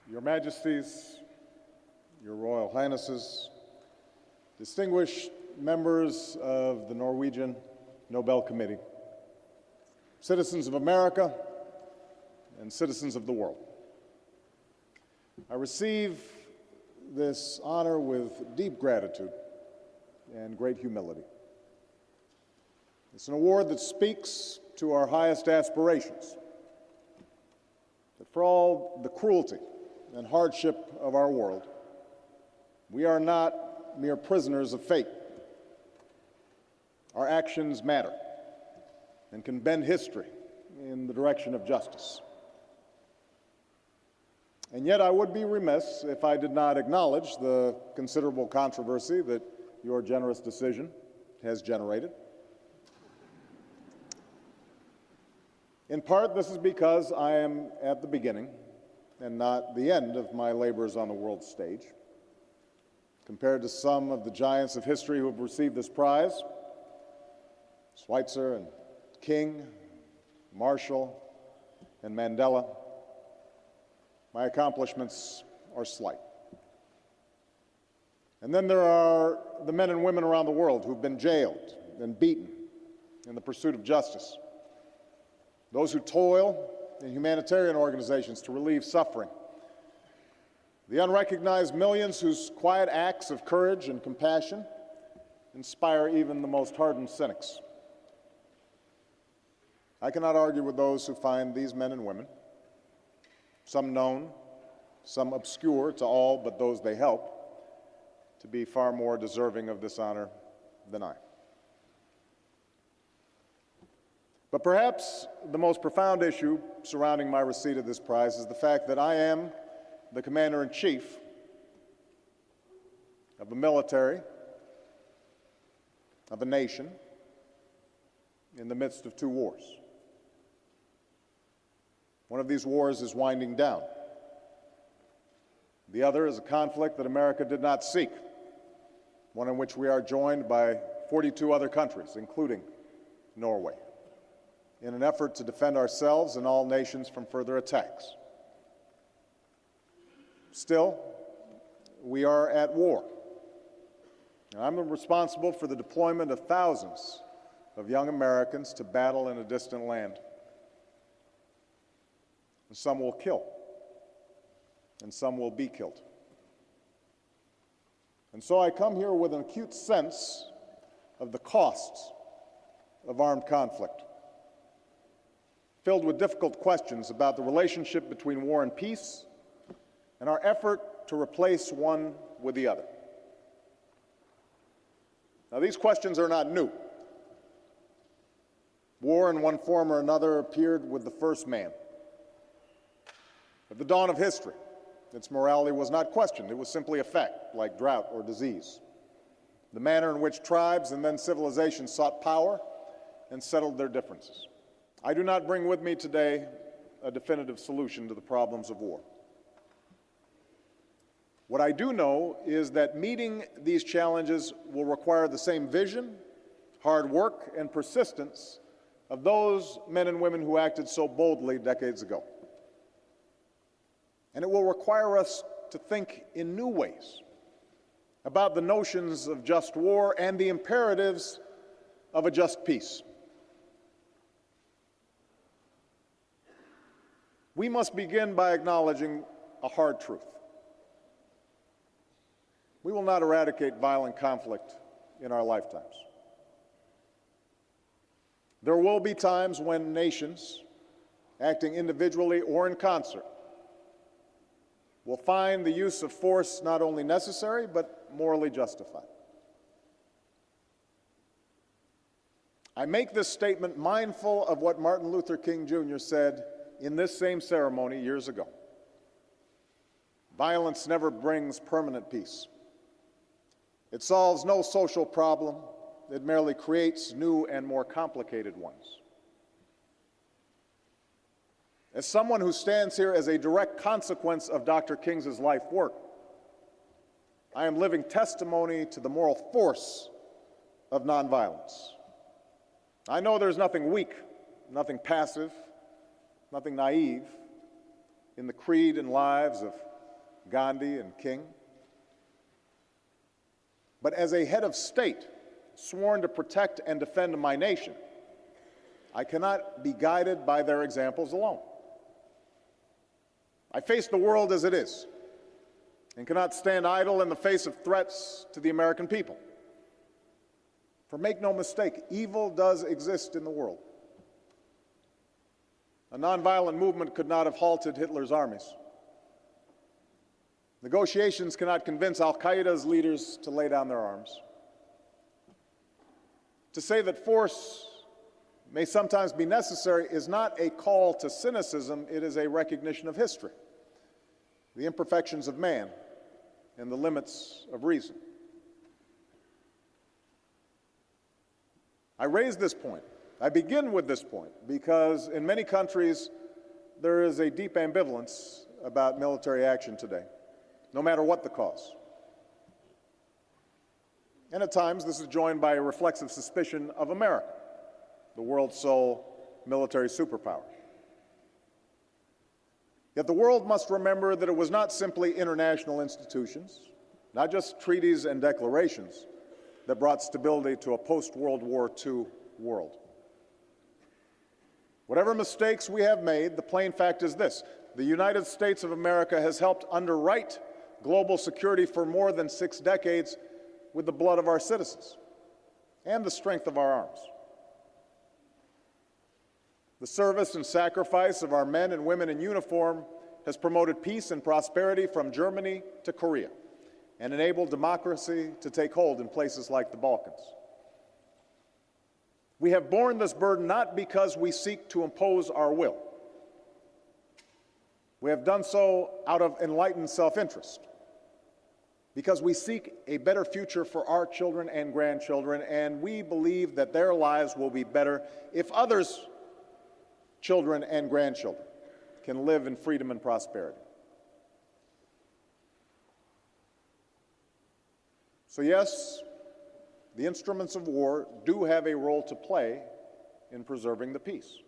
Your Majesties, Your Royal Highnesses, distinguished members of the Norwegian Nobel Committee, citizens of America, and citizens of the world. I receive this honor with deep gratitude and great humility. It's an award that speaks to our highest aspirations, that for all the cruelty and hardship of our world, we are not mere prisoners of fate. Our actions matter and can bend history in the direction of justice. And yet I would be remiss if I did not acknowledge the considerable controversy that your generous decision has generated. In part, this is because I am at the beginning and not the end of my labors on the world stage. Compared to some of the giants of history who have received this prize, Schweitzer and King, Marshall, and Mandela, my accomplishments are slight. And then there are the men and women around the world who've been jailed and beaten in the pursuit of justice, those who toil in humanitarian organizations to relieve suffering, the unrecognized millions whose quiet acts of courage and compassion inspire even the most hardened cynics. I cannot argue with those who find these men and women, some known, some obscure to all but those they help, to be far more deserving of this honor than I. But perhaps the most profound issue surrounding my receipt of this prize is the fact that I am the Commander-in-Chief of a military, of a nation, in the midst of two wars. One of these wars is winding down. The other is a conflict that America did not seek, one in which we are joined by 42 other countries, including Norway, in an effort to defend ourselves and all nations from further attacks. Still, we are at war. And I'm responsible for the deployment of thousands of young Americans to battle in a distant land. And some will kill, and some will be killed. And so I come here with an acute sense of the costs of armed conflict, filled with difficult questions about the relationship between war and peace and our effort to replace one with the other. Now, these questions are not new. War in one form or another appeared with the first man. At the dawn of history, its morality was not questioned. It was simply a fact, like drought or disease. The manner in which tribes and then civilizations sought power and settled their differences. I do not bring with me today a definitive solution to the problems of war. What I do know is that meeting these challenges will require the same vision, hard work, and persistence of those men and women who acted so boldly decades ago. And it will require us to think in new ways about the notions of just war and the imperatives of a just peace. We must begin by acknowledging a hard truth. We will not eradicate violent conflict in our lifetimes. There will be times when nations, acting individually or in concert, will find the use of force not only necessary, but morally justified. I make this statement mindful of what Martin Luther King Jr. said in this same ceremony years ago. Violence never brings permanent peace. It solves no social problem. It merely creates new and more complicated ones. As someone who stands here as a direct consequence of Dr. King's life work, I am living testimony to the moral force of nonviolence. I know there's nothing weak, nothing passive, nothing naive in the creed and lives of Gandhi, and King. But as a head of state, sworn to protect and defend my nation, I cannot be guided by their examples alone. I face the world as it is and cannot stand idle in the face of threats to the American people. For make no mistake, evil does exist in the world. A nonviolent movement could not have halted Hitler's armies. Negotiations cannot convince al-Qaeda's leaders to lay down their arms. To say that force may sometimes be necessary is not a call to cynicism, it is a recognition of history, the imperfections of man, and the limits of reason. I raise this point. I begin with this point because in many countries there is a deep ambivalence about military action today, no matter what the cause. And at times this is joined by a reflexive suspicion of America, the world's sole military superpower. Yet the world must remember that it was not simply international institutions, not just treaties and declarations, that brought stability to a post-World War II world. Whatever mistakes we have made, the plain fact is this: the United States of America has helped underwrite global security for more than 6 decades with the blood of our citizens and the strength of our arms. The service and sacrifice of our men and women in uniform has promoted peace and prosperity from Germany to Korea and enabled democracy to take hold in places like the Balkans. We have borne this burden not because we seek to impose our will. We have done so out of enlightened self-interest, because we seek a better future for our children and grandchildren, and we believe that their lives will be better if others' children and grandchildren can live in freedom and prosperity. So yes, the instruments of war do have a role to play in preserving the peace.